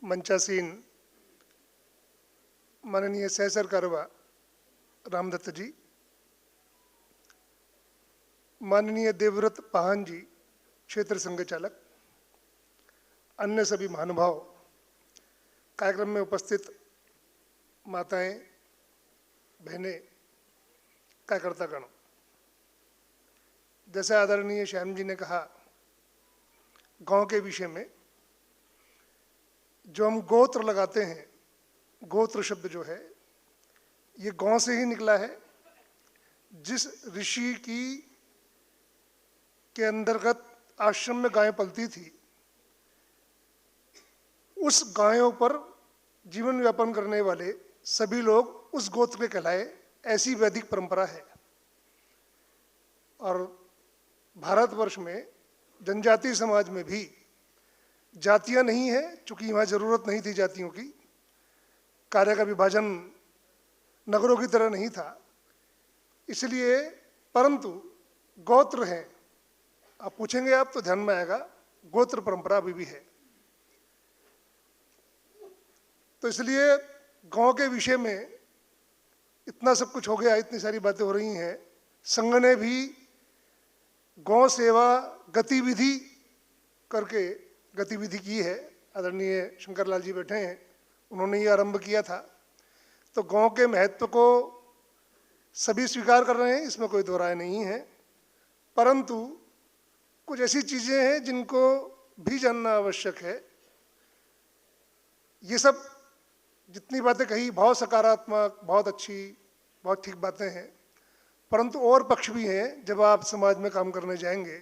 मंचासीन माननीय सह सरकारवा रामदत्त जी, माननीय देवव्रत पाहन जी क्षेत्र संघ चालक, अन्य सभी महानुभाव, कार्यक्रम में उपस्थित माताएं, बहनें, कार्यकर्तागण, जैसा आदरणीय श्याम जी ने कहा, गांव के विषय में जो हम गोत्र लगाते हैं, गोत्र शब्द जो है ये गांव से ही निकला है। जिस ऋषि की के अंतर्गत आश्रम में गायें पलती थी, उस गायों पर जीवन यापन करने वाले सभी लोग उस गोत्र के कहलाए, ऐसी वैदिक परंपरा है। और भारतवर्ष में जनजातीय समाज में भी जातियां नहीं है, चूंकि वहाँ जरूरत नहीं थी जातियों की, कार्य का विभाजन नगरों की तरह नहीं था, इसलिए, परंतु गोत्र हैं। आप पूछेंगे आप तो ध्यान में आएगा, गोत्र परंपरा अभी भी है। तो इसलिए गांव के विषय में इतना सब कुछ हो गया, इतनी सारी बातें हो रही हैं। संघ ने भी गौ सेवा गतिविधि करके गतिविधि की है। आदरणीय शंकर लाल जी बैठे हैं, उन्होंने ये आरंभ किया था। तो गौ के महत्व को सभी स्वीकार कर रहे हैं, इसमें कोई दो राय नहीं है, परंतु कुछ ऐसी चीज़ें हैं जिनको भी जानना आवश्यक है। ये सब जितनी बातें कही बहुत सकारात्मक, बहुत अच्छी, बहुत ठीक बातें हैं, परंतु और पक्ष भी हैं। जब आप समाज में काम करने जाएंगे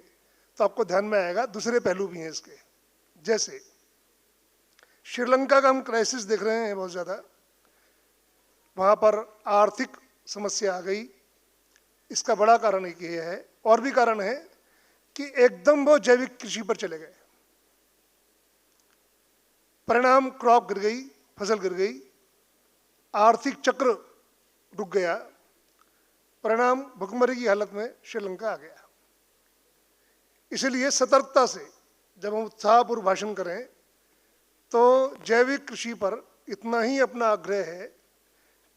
तो आपको ध्यान में आएगा दूसरे पहलू भी हैं इसके। जैसे श्रीलंका का हम क्राइसिस देख रहे हैं बहुत ज़्यादा, वहाँ पर आर्थिक समस्या आ गई। इसका बड़ा कारण एक ये है, और भी कारण है कि एकदम वो जैविक कृषि पर चले गए। परिणाम क्रॉप गिर गई, फसल गिर गई, आर्थिक चक्र रुक गया, परिणाम भुखमरी की हालत में श्रीलंका आ गया। इसलिए सतर्कता से जब हम उत्साहपूर्व भाषण करें तो जैविक कृषि पर इतना ही अपना आग्रह है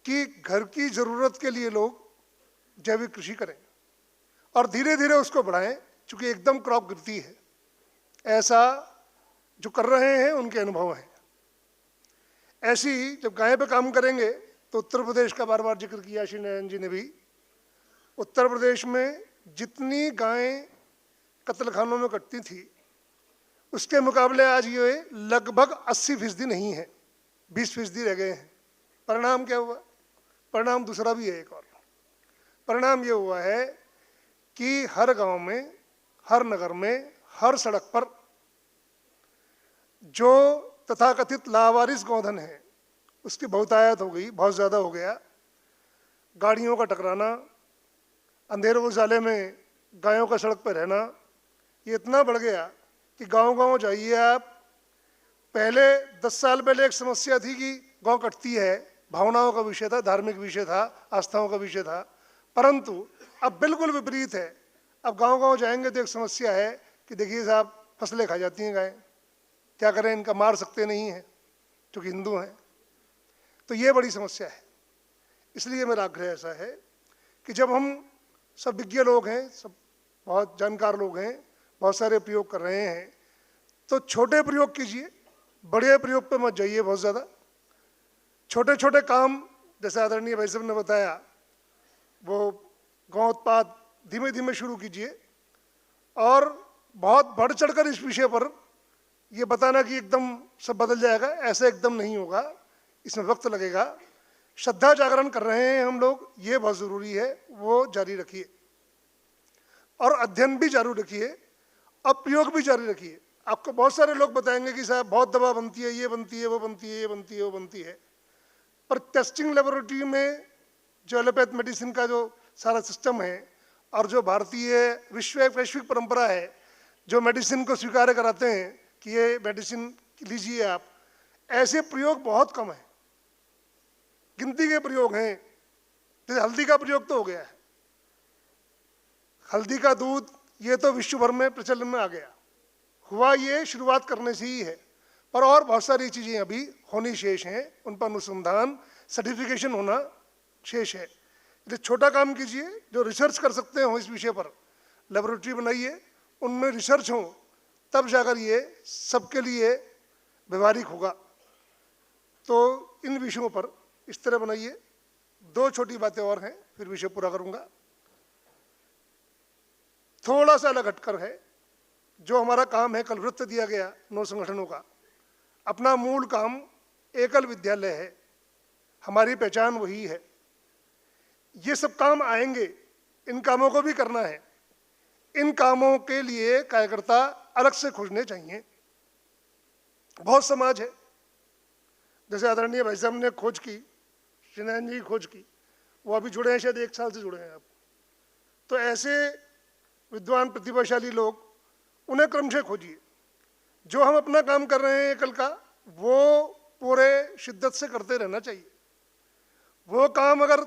कि घर की ज़रूरत के लिए लोग जैविक कृषि करें और धीरे धीरे उसको बढ़ाएं, चूँकि एकदम क्रॉप गिरती है। ऐसा जो कर रहे हैं उनके अनुभव हैं। ऐसी जब गाय पे काम करेंगे तो उत्तर प्रदेश का बार बार जिक्र किया श्री नारायण जी ने भी। उत्तर प्रदेश में जितनी गायें कत्लखानों में कटती थी, उसके मुकाबले आज ये लगभग 80% नहीं है, 20% रह गए हैं। परिणाम क्या हुआ? परिणाम दूसरा भी है। एक और परिणाम ये हुआ है कि हर गांव में, हर नगर में, हर सड़क पर जो तथाकथित लावारिस गौधन है उसकी बहुतायत हो गई, बहुत ज़्यादा हो गया। गाड़ियों का टकराना, अंधेरे उजाले में गायों का सड़क पर रहना, ये इतना बढ़ गया कि गांव-गांव जाइए आप। पहले 10 साल पहले एक समस्या थी कि गौ कटती है, भावनाओं का विषय था, धार्मिक विषय था, आस्थाओं का विषय था, परंतु अब बिल्कुल विपरीत है। अब गांव-गांव जाएंगे तो एक समस्या है कि देखिए साहब, फसलें खा जाती हैं गायें, क्या करें, इनका मार सकते नहीं हैं क्योंकि हिंदू हैं। तो ये बड़ी समस्या है। इसलिए मेरा आग्रह ऐसा है कि जब हम सब विज्ञ लोग हैं, सब बहुत जानकार लोग हैं, बहुत सारे प्रयोग कर रहे हैं, तो छोटे प्रयोग कीजिए, बड़े प्रयोग पे मत जाइए बहुत ज़्यादा। छोटे छोटे काम, जैसे आदरणीय भाई साहब ने बताया, वो गौ उत्पाद धीमे धीमे शुरू कीजिए। और बहुत बढ़ चढ़कर इस विषय पर ये बताना कि एकदम सब बदल जाएगा, ऐसा एकदम नहीं होगा, इसमें वक्त लगेगा। श्रद्धा जागरण कर रहे हैं हम लोग, ये बहुत ज़रूरी है, वो जारी रखिए। और अध्ययन भी जारी रखिए, अब प्रयोग भी जारी रखिए। आपको बहुत सारे लोग बताएंगे कि साहब बहुत दवा बनती है, ये बनती है, वो बनती है, ये बनती है, वो बनती है, पर टेस्टिंग लेबोरेटरी में जो एलोपैथ मेडिसिन का जो सारा सिस्टम है और जो भारतीय वैश्विक परंपरा है, जो मेडिसिन को स्वीकार कराते हैं कि ये मेडिसिन लीजिए आप, ऐसे प्रयोग बहुत कम है, गिनती के प्रयोग हैं। जैसे हल्दी का प्रयोग तो हो गया है, हल्दी का दूध ये तो विश्व भर में प्रचलन में आ गया, हुआ ये शुरुआत करने से ही है, पर और बहुत सारी चीज़ें अभी होनी शेष हैं, उन पर अनुसंधान सर्टिफिकेशन होना शेष है। इसलिए छोटा काम कीजिए, जो रिसर्च कर सकते हो इस विषय पर लेबोरेटरी बनाइए, उनमें रिसर्च हो, तब जाकर ये सबके लिए व्यवहारिक होगा। तो इन विषयों पर इस तरह बनाइए। दो छोटी बातें और हैं, फिर विषय पूरा करूंगा। थोड़ा सा अलग हटकर है, जो हमारा काम है, कल वृत्त दिया गया 9 संगठनों का। अपना मूल काम एकल विद्यालय है, हमारी पहचान वही है। ये सब काम आएंगे, इन कामों को भी करना है। इन कामों के लिए कार्यकर्ता अलग से खोजने चाहिए। बहुत समाज है, जैसे आदरणीय भाई साहब ने खोज की, श्रीनारायण जी की खोज की, वो अभी जुड़े हैं, शायद 1 साल से जुड़े हैं आप। तो ऐसे विद्वान प्रतिभाशाली लोग, उन्हें क्रमशः खोजिए। जो हम अपना काम कर रहे हैं एकल का, वो पूरे शिद्दत से करते रहना चाहिए। वो काम अगर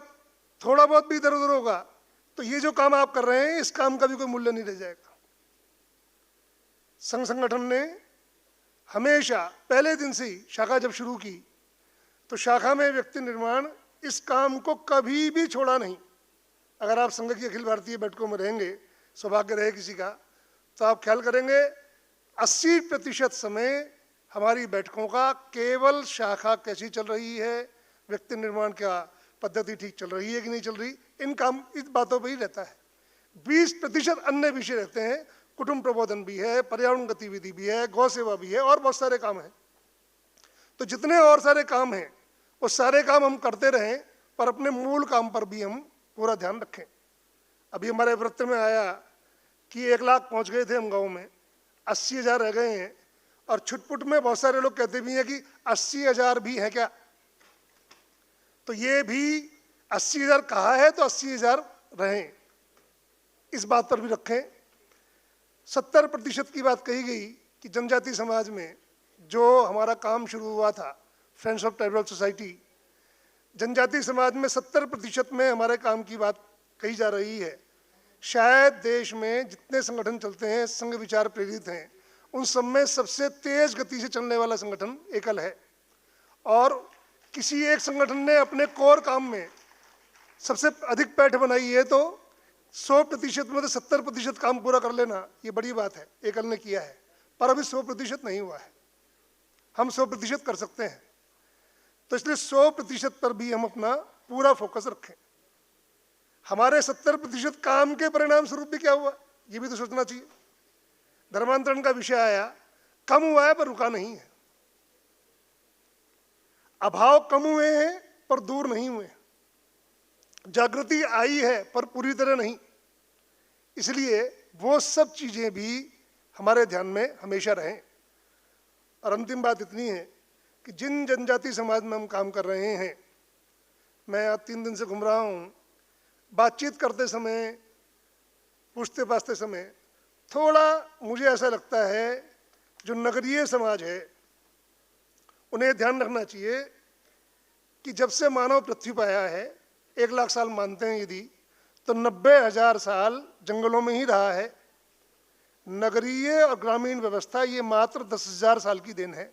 थोड़ा बहुत भी इधर उधर होगा तो ये जो काम आप कर रहे हैं, इस काम का भी कोई मूल्य नहीं रह जाएगा। संघ संगठन ने हमेशा पहले दिन से ही शाखा जब शुरू की, तो शाखा में व्यक्ति निर्माण इस काम को कभी भी छोड़ा नहीं। अगर आप संघ की अखिल भारतीय बैठकों में रहेंगे, सौभाग्य रहे किसी का, तो आप ख्याल करेंगे 80% समय हमारी बैठकों का केवल शाखा कैसी चल रही है, व्यक्ति निर्माण क्या पद्धति ठीक चल रही है कि नहीं चल रही, इस बातों पर ही रहता है। 20% अन्य विषय रहते हैं, कुटुंब प्रबोधन भी है, पर्यावरण गतिविधि भी है, गौ सेवा भी है, और बहुत सारे काम हैं। तो जितने और सारे काम हैं, वो सारे काम हम करते रहें, पर अपने मूल काम पर भी हम पूरा ध्यान रखें। अभी हमारे वृत्त में आया कि 1 लाख पहुंच गए थे हम गाँव में, 80,000 रह गए हैं। और छुटपुट में बहुत सारे लोग कहते भी हैं कि 80,000 भी है क्या। तो ये भी 80,000 कहा है तो 80,000 रहें, इस बात पर भी रखें। 70% की बात कही गई कि जनजाति समाज में जो हमारा काम शुरू हुआ था, फ्रेंड्स ऑफ ट्राइबल सोसाइटी, जनजाति समाज में 70% में हमारे काम की बात कही जा रही है। शायद देश में जितने संगठन चलते हैं, संघ विचार प्रेरित हैं, उन सब में सबसे तेज गति से चलने वाला संगठन एकल है। और किसी एक संगठन ने अपने कोर काम में सबसे अधिक पैठ बनाई है, तो 100% में तो 70% काम पूरा कर लेना ये बड़ी बात है, एकल ने किया है। पर अभी 100% नहीं हुआ है, हम 100% कर सकते हैं। तो इसलिए 100% पर भी हम अपना पूरा फोकस रखें। हमारे 70% काम के परिणाम स्वरूप भी क्या हुआ, ये भी तो सोचना चाहिए। धर्मांतरण का विषय आया, कम हुआ है पर रुका नहीं है। अभाव कम हुए हैं पर दूर नहीं हुए। जागृति आई है पर पूरी तरह नहीं। इसलिए वो सब चीजें भी हमारे ध्यान में हमेशा रहें। और अंतिम बात इतनी है कि जिन जनजाति समाज में हम काम कर रहे हैं, मैं अब 3 दिन से घूम रहा हूँ, बातचीत करते समय, पूछते पाछते समय, थोड़ा मुझे ऐसा लगता है जो नगरीय समाज है, उन्हें ध्यान रखना चाहिए कि जब से मानव पृथ्वी पर आया है, 1 लाख साल मानते हैं यदि, तो 90,000 साल जंगलों में ही रहा है। नगरीय और ग्रामीण व्यवस्था ये मात्र 10,000 साल की देन है।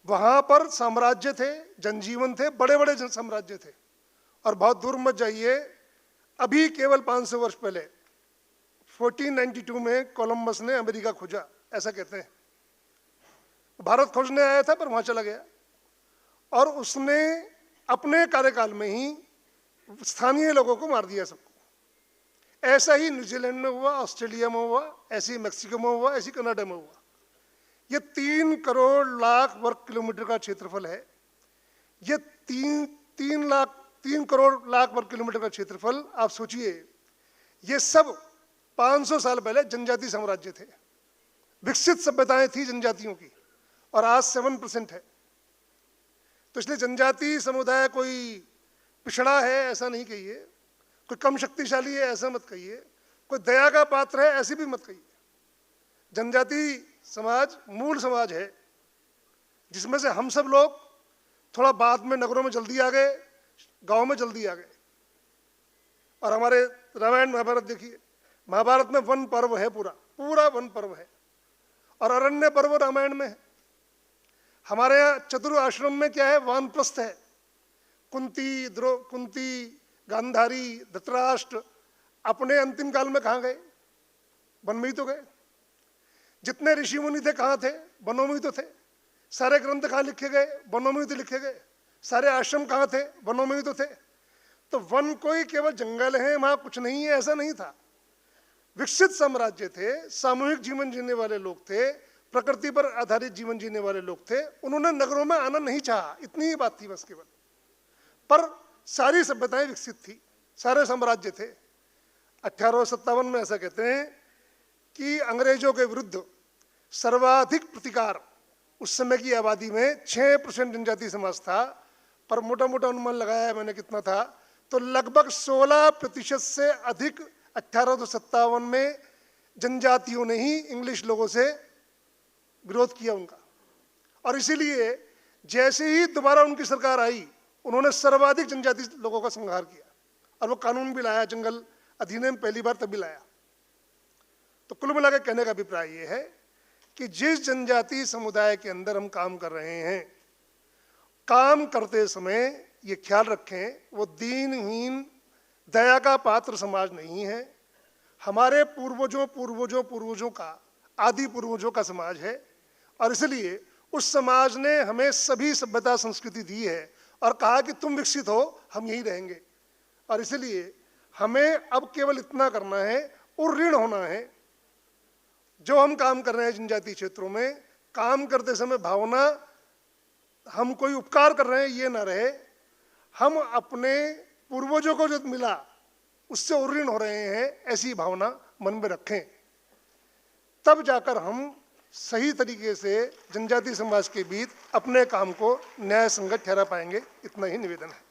वहां पर साम्राज्य थे, जनजीवन थे, बड़े बड़े साम्राज्य थे। और बहुत दूर मत जाइए, अभी केवल 500 वर्ष पहले 1492 में कोलंबस ने अमेरिका खोजा, ऐसा कहते हैं। भारत खोजने आया था पर वहां चला गया, और उसने अपने कार्यकाल में ही स्थानीय लोगों को मार दिया सबको। ऐसा ही न्यूजीलैंड में हुआ, ऑस्ट्रेलिया में हुआ, ऐसे ही मैक्सिको में हुआ, ऐसे ही कनाडा में हुआ। ये 3 करोड़ लाख वर्ग किलोमीटर का क्षेत्रफल है। ये 3 करोड़ लाख वर्ग किलोमीटर का क्षेत्रफल, आप सोचिए, ये सब 500 साल पहले जनजाति साम्राज्य थे। विकसित सभ्यताएं थी जनजातियों की, और आज 7% है। तो इसलिए जनजाति समुदाय कोई पिछड़ा है ऐसा नहीं कहिए, कोई कम शक्तिशाली है ऐसा मत कहिए, कोई दया का पात्र है ऐसी भी मत कहिए। जनजाति समाज मूल समाज है, जिसमें से हम सब लोग थोड़ा बाद में नगरों में जल्दी आ गए, गांव में जल्दी आ गए। और हमारे रामायण महाभारत देखिए, महाभारत में वन पर्व है, पूरा वन पर्व है। और अरण्य पर्व रामायण में है। हमारे यहाँ चतुर आश्रम में क्या है, वानप्रस्थ है। कुंती, गांधारी, धृतराष्ट्र अपने अंतिम काल में कहाँ गए? वन में ही तो गए। जितने ऋषि मुनि थे कहाँ थे? वनों में ही तो थे। सारे ग्रंथ कहाँ लिखे गए? वनों में ही तो लिखे गए। सारे आश्रम कहाँ थे? वनों में ही तो थे। तो वन कोई केवल जंगल है, वहां कुछ नहीं है, ऐसा नहीं था। विकसित साम्राज्य थे, सामूहिक जीवन जीने वाले लोग थे, प्रकृति पर आधारित जीवन जीने वाले लोग थे। उन्होंने नगरों में आना नहीं चाहा, इतनी ही बात थी बस केवल। पर सारी सभ्यताएं विकसित थी, सारे साम्राज्य थे। 1857 में ऐसा कहते हैं कि अंग्रेजों के विरुद्ध सर्वाधिक प्रतिकार उस समय की आबादी में 6% जनजाति समाज था। पर मोटा मोटा अनुमान लगाया है मैंने कितना था, तो लगभग 16% से अधिक 1857 में जनजातियों ने ही इंग्लिश लोगों से विरोध किया उनका। और इसीलिए जैसे ही दोबारा उनकी सरकार आई, उन्होंने सर्वाधिक जनजाति लोगों का संहार किया और वो कानून भी लाया, जंगल अधिनियम पहली बार तभी लाया। तो कुल मिलाकर कहने का अभिप्राय ये है कि जिस जनजाति समुदाय के अंदर हम काम कर रहे हैं, काम करते समय ये ख्याल रखें वो दीनहीन, दया का पात्र समाज नहीं है। हमारे पूर्वजों का, आदि पूर्वजों का समाज है। और इसलिए उस समाज ने हमें सभी सभ्यता संस्कृति दी है और कहा कि तुम विकसित हो, हम यहीं रहेंगे। और इसलिए हमें अब केवल इतना करना है, उऋण होना है। जो हम काम कर रहे हैं जनजातीय क्षेत्रों में, काम करते समय भावना हम कोई उपकार कर रहे हैं ये ना रहे। हम अपने पूर्वजों को जो मिला उससे उऋण हो रहे हैं, ऐसी भावना मन में रखें। तब जाकर हम सही तरीके से जनजातीय समाज के बीच अपने काम को न्याय संगत ठहरा पाएंगे। इतना ही निवेदन है।